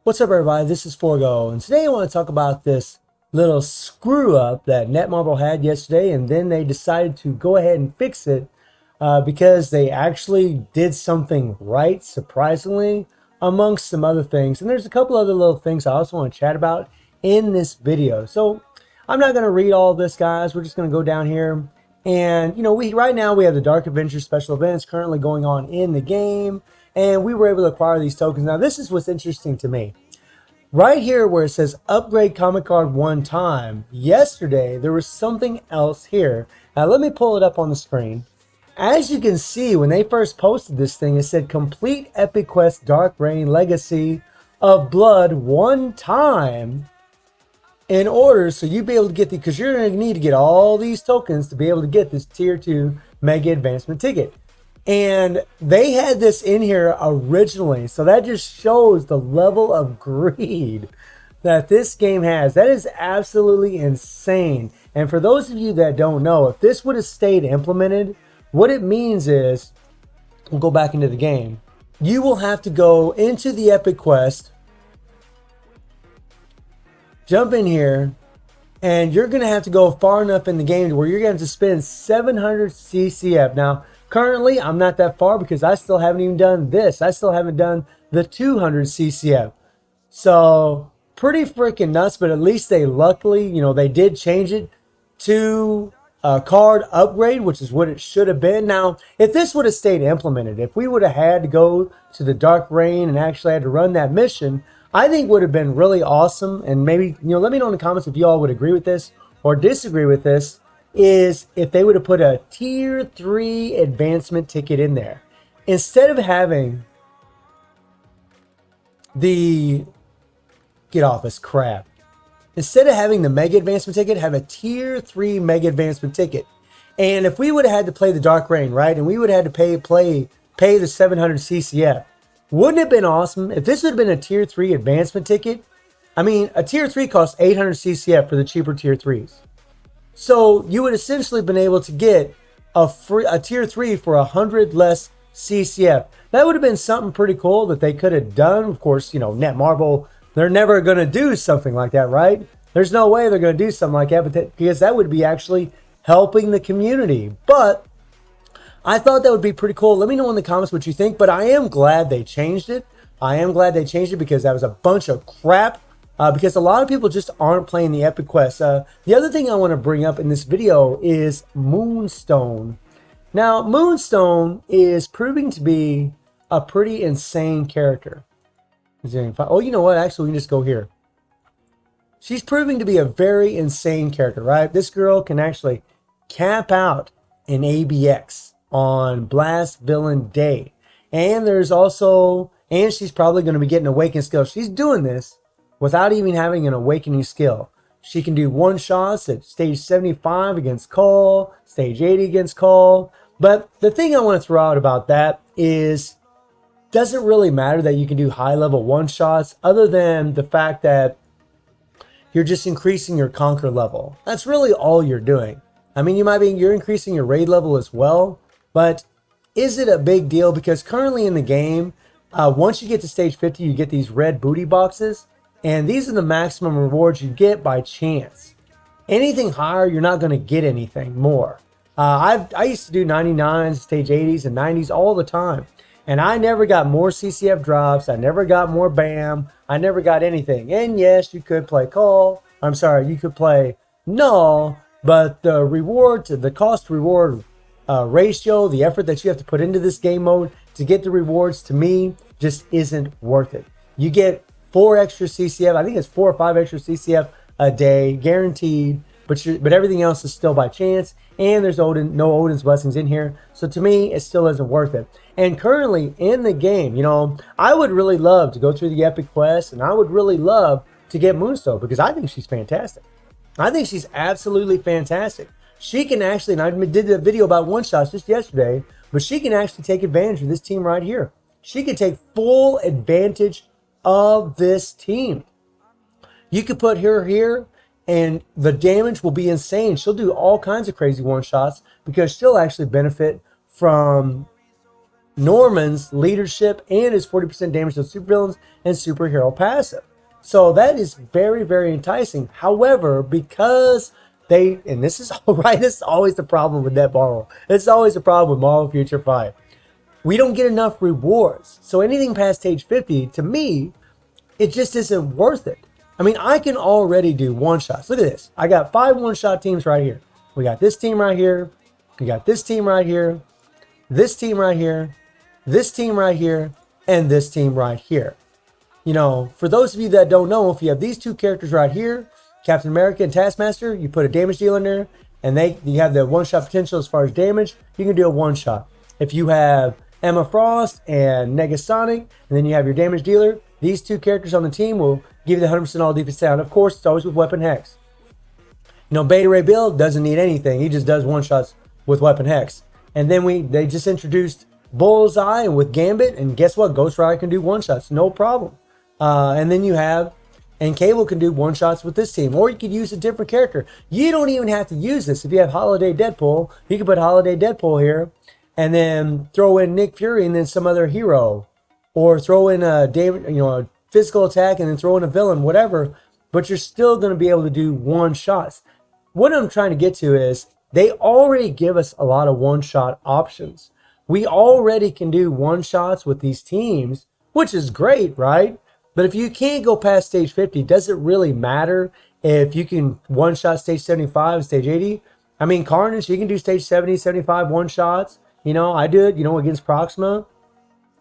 What's up, everybody? This is Forgo, and today I want to talk about this little screw up that Netmarble had yesterday, and then they decided to go ahead and fix it because they actually did something right, surprisingly, amongst some other things. And there's a couple other little things I also want to chat about in this video. So I'm not going to read all of this, guys. We're just going to go down here. And, we right now we have the Dark Adventure special events currently going on in the game. And we were able to acquire these tokens. Now, this is what's interesting to me. Right here where it says upgrade comic card one time, yesterday there was something else here. Now let me pull it up on the screen. As you can see, when they first posted this thing, it said complete Epic Quest Dark Reign Legacy of Blood one time in order so you'd be able to get the, because you're going to need to get all these tokens to be able to get this tier 2 mega advancement ticket. And they had this in here originally, so that just shows the level of greed that this game has. That is absolutely insane. And for those of you that don't know, if this would have stayed implemented, what it means is, we'll go back into the game, you will have to go into the Epic Quest, jump in here, and you're going to have to go far enough in the game to where you're going to have to spend 700 CCF. Now, currently, I'm not that far because I still haven't even done this. I still haven't done the 200 CCF. So, pretty freaking nuts, but at least they luckily, they did change it to a card upgrade, which is what it should have been. Now, if this would have stayed implemented, if we would have had to go to the Dark Reign and actually had to run that mission, I think would have been really awesome. And maybe, let me know in the comments if you all would agree with this or disagree with this, is if they would have put a tier 3 advancement ticket in there. Instead of having the, get off this crap. Instead of having the mega advancement ticket, have a tier 3 mega advancement ticket. And if we would have had to play the Dark Reign, right? And we would have had to pay the 700 CCF. Wouldn't it have been awesome if this would have been a tier 3 advancement ticket? I mean, a tier 3 costs 800 CCF for the cheaper tier 3s. So you would essentially been able to get a tier 3 for 100 less CCF. That would have been something pretty cool that they could have done. Of course, Netmarble, they're never going to do something like that, right? There's no way they're going to do something like that, because that would be actually helping the community. But I thought that would be pretty cool. Let me know in the comments what you think, but I am glad they changed it. I am glad they changed it because that was a bunch of crap. Because a lot of people just aren't playing the Epic Quest. The other thing I want to bring up in this video is Moonstone. Now, Moonstone is proving to be a pretty insane character. Oh, you know what? Actually, we can just go here. She's proving to be a very insane character, right? This girl can actually cap out an ABX on Blast Villain Day. And there's also, and she's probably going to be getting Awakened skill. She's doing this without even having an awakening skill. She can do one shots at stage 75 against Cole, stage 80 against Cole. But the thing I want to throw out about that is, doesn't really matter that you can do high level one shots, other than the fact that you're just increasing your conquer level. That's really all you're doing. I mean, you're increasing your raid level as well, but is it a big deal? Because currently in the game, once you get to stage 50, you get these red booty boxes. And these are the maximum rewards you get by chance. Anything higher, you're not going to get anything more. I used to do 99s, stage 80s, and 90s all the time. And I never got more CCF drops. I never got more BAM. I never got anything. And yes, you could play Call. I'm sorry, you could play Null. But the reward to the cost reward ratio, the effort that you have to put into this game mode to get the rewards, to me, just isn't worth it. You get 4 extra CCF. I think it's 4 or 5 extra CCF a day, guaranteed. But everything else is still by chance. And there's no Odin's Blessings in here. So to me, it still isn't worth it. And currently in the game, I would really love to go through the Epic Quest. And I would really love to get Moonstone, because I think she's fantastic. I think she's absolutely fantastic. She can actually, and I did a video about one-shots just yesterday, but she can actually take advantage of this team right here. She can take full advantage of this team. You could put her here and the damage will be insane. She'll do all kinds of crazy one shots because she'll actually benefit from Norman's leadership and his 40% damage to supervillains and superhero passive. So that is very, very enticing. However, because and this is all right, this is always the problem with Netmarble. It's always the problem with Marvel Future Fight. We don't get enough rewards. So anything past stage 50, to me, it just isn't worth it. I mean, I can already do one-shots. Look at this. I got 5 one-shot teams right here. We got this team right here. We got this team right here. This team right here. This team right here. And this team right here. You know, for those of you that don't know, if you have these 2 characters right here, Captain America and Taskmaster, you put a damage dealer in there, and you have the one-shot potential as far as damage, you can do a one-shot. If you have Emma Frost and Negasonic, and then you have your damage dealer, these 2 characters on the team will give you the 100% all defense down. Of course, it's always with Weapon Hex. You know, Beta Ray Bill doesn't need anything. He just does one-shots with Weapon Hex. And then they just introduced Bullseye with Gambit, and guess what? Ghost Rider can do one-shots, no problem. And then you have, and Cable can do one-shots with this team. Or you could use a different character. You don't even have to use this. If you have Holiday Deadpool, you can put Holiday Deadpool here, and then throw in Nick Fury and then some other hero. Or throw in a physical attack and then throw in a villain, whatever. But you're still going to be able to do one-shots. What I'm trying to get to is they already give us a lot of one-shot options. We already can do one-shots with these teams, which is great, right? But if you can't go past stage 50, does it really matter if you can one-shot stage 75, stage 80? I mean, Carnage, you can do stage 70, 75 one-shots. You know, I do it, against Proxima.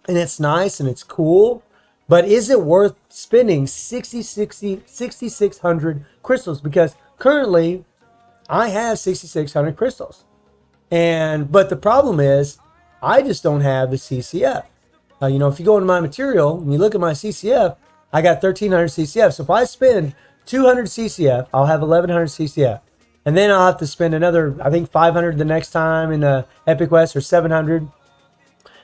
And it's nice and it's cool. But is it worth spending 6,600 crystals? Because currently, I have 6,600 crystals. But the problem is, I just don't have the CCF. If you go into my material and you look at my CCF, I got 1,300 CCF. So if I spend 200 CCF, I'll have 1,100 CCF. And then I'll have to spend another, I think 500 the next time in the Epic Quest, or 700.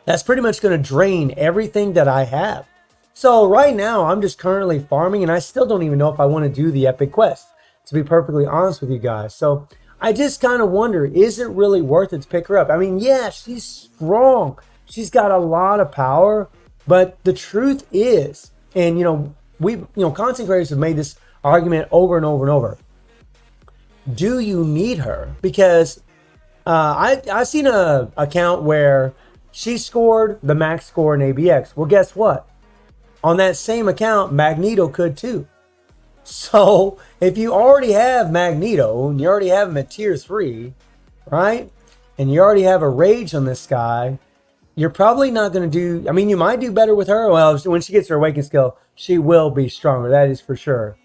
That's pretty much going to drain everything that I have. So right now, I'm just currently farming, and I still don't even know if I want to do the Epic Quest, to be perfectly honest with you guys. So I just kind of wonder, is it really worth it to pick her up? I mean, yeah, she's strong. She's got a lot of power, but the truth is, and content creators have made this argument over and over and over. Do you need her? Because I seen a account where she scored the max score in ABX. Well, guess what? On that same account, Magneto could too. So if you already have Magneto and you already have him at tier 3, right? And you already have a rage on this guy, you're probably not going to do, I mean, you might do better with her. Well, when she gets her awakening skill, she will be stronger. That is for sure.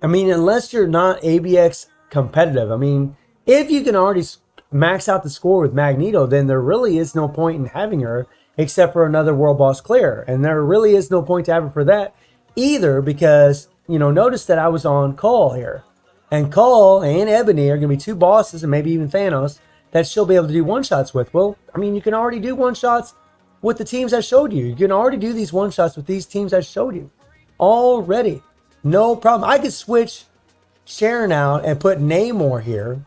I mean, unless you're not ABX competitive. I mean, if you can already max out the score with Magneto, then there really is no point in having her except for another World Boss clear. And there really is no point to have her for that either, because, notice that I was on Call here. And Call and Ebony are going to be 2 bosses, and maybe even Thanos, that she'll be able to do one-shots with. Well, I mean, you can already do one-shots with the teams I showed you. You can already do these one-shots with these teams I showed you. Already. No problem. I could switch Sharon out and put Namor here.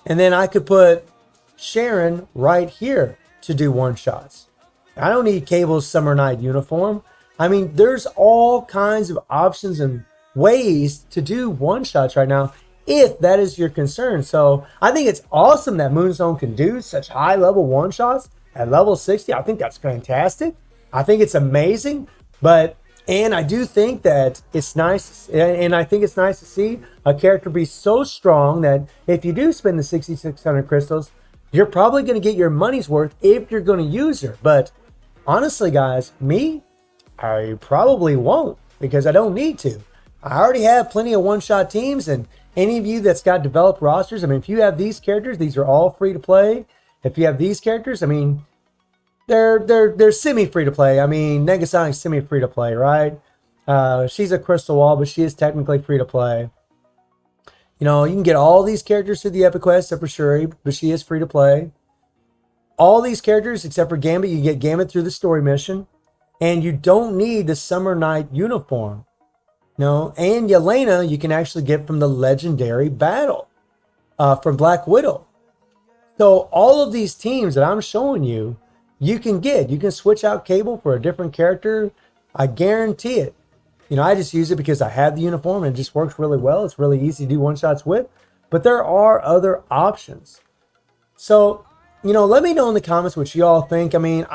And then I could put Sharon right here to do one-shots. I don't need Cable's Summer Night uniform. I mean, there's all kinds of options and ways to do one-shots right now, if that is your concern. So I think it's awesome that Moonstone can do such high-level one-shots at level 60. I think that's fantastic. I think it's amazing. And I do think that it's nice, and I think it's nice to see a character be so strong that if you do spend the 6,600 crystals, you're probably going to get your money's worth if you're going to use her. But honestly, guys, I probably won't, because I don't need to. I already have plenty of one-shot teams, and any of you that's got developed rosters, I mean, if you have these characters, these are all free to play. If you have these characters, I mean, they're semi-free to play. I mean, Negasonic's semi-free to play, right? She's a crystal wall, but she is technically free to play. You can get all these characters through the Epic Quest, except for Shuri, but she is free to play. All these characters, except for Gambit, you get Gambit through the story mission. And you don't need the Summer Night uniform. And Yelena, you can actually get from the Legendary Battle from Black Widow. So all of these teams that I'm showing you, you can get. You can switch out Cable for a different character. I guarantee it. You know, I just use it because I have the uniform and it just works really well. It's really easy to do one-shots with. But there are other options. So, you know, let me know in the comments what you all think. I mean,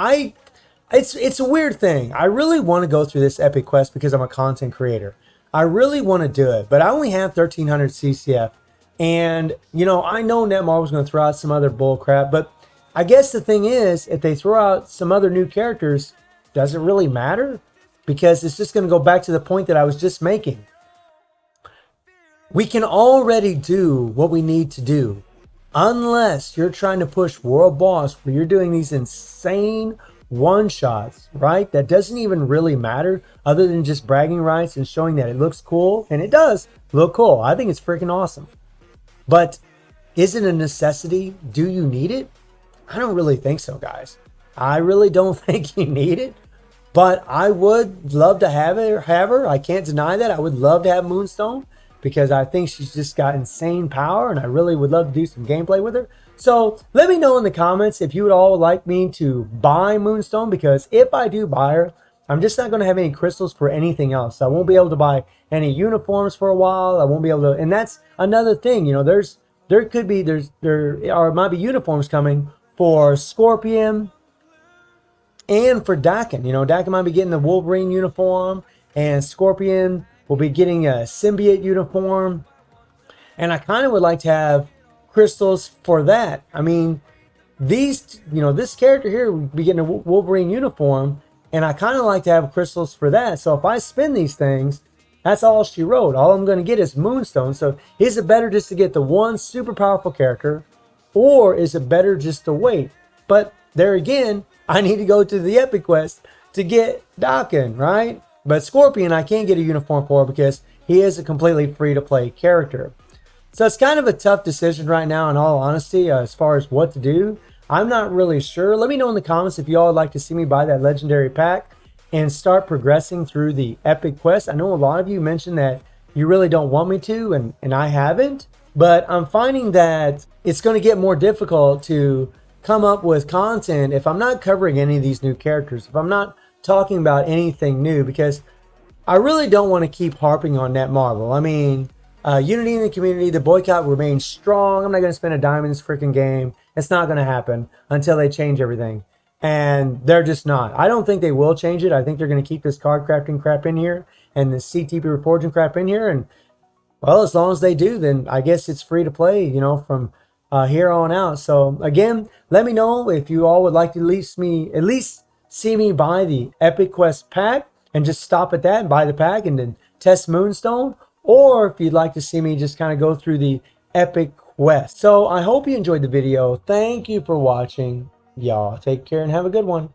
it's a weird thing. I really want to go through this epic quest because I'm a content creator. I really want to do it, but I only have 1,300 CCF. And, you know, I know Netmarble's going to throw out some other bull crap, but I guess the thing is, if they throw out some other new characters, does it really matter? Because it's just going to go back to the point that I was just making. We can already do what we need to do. Unless you're trying to push World Boss where you're doing these insane one-shots, right? That doesn't even really matter other than just bragging rights and showing that it looks cool. And it does look cool. I think it's freaking awesome. But is it a necessity? Do you need it? I don't really think so, guys. I really don't think you need it. But I would love to have her. I can't deny that. I would love to have Moonstone because I think she's just got insane power and I really would love to do some gameplay with her. So let me know in the comments if you would all like me to buy Moonstone, because if I do buy her, I'm just not going to have any crystals for anything else. I won't be able to buy any uniforms for a while. I won't be able to, and that's another thing. You know, there might be uniforms coming for Scorpion and for Dakin. You know, Dakin might be getting the Wolverine uniform and Scorpion will be getting a symbiote uniform. And I kind of would like to have crystals for that. I mean, these, you know, this character here would be getting a Wolverine uniform, and I kind of like to have crystals for that. So if I spin these things, that's all she wrote. All I'm going to get is Moonstone. So is it better just to get the one super powerful character, or is it better just to wait? But there again, I need to go to the epic quest to get Dakin, right? But Scorpion, I can't get a uniform for because he is a completely free-to-play character. So it's kind of a tough decision right now, in all honesty, as far as what to do. I'm not really sure. Let me know in the comments if y'all would like to see me buy that legendary pack and start progressing through the epic quest. I know a lot of you mentioned that you really don't want me to, and I haven't. But I'm finding that it's going to get more difficult to come up with content if I'm not covering any of these new characters, if I'm not talking about anything new, because I really don't want to keep harping on Netmarble. I mean, unity in the community, the boycott remains strong. I'm not going to spend a dime in this freaking game. It's not going to happen until they change everything. And they're just not. I don't think they will change it. I think they're going to keep this card crafting crap in here and the CTP reforging crap in here. And, well, as long as they do, then I guess it's free to play, you know, from here on out. So, again, let me know if you all would like to at least see me buy the Epic Quest pack and just stop at that and buy the pack and then test Moonstone. Or if you'd like to see me just kind of go through the Epic Quest. So I hope you enjoyed the video. Thank you for watching. Y'all take care and have a good one.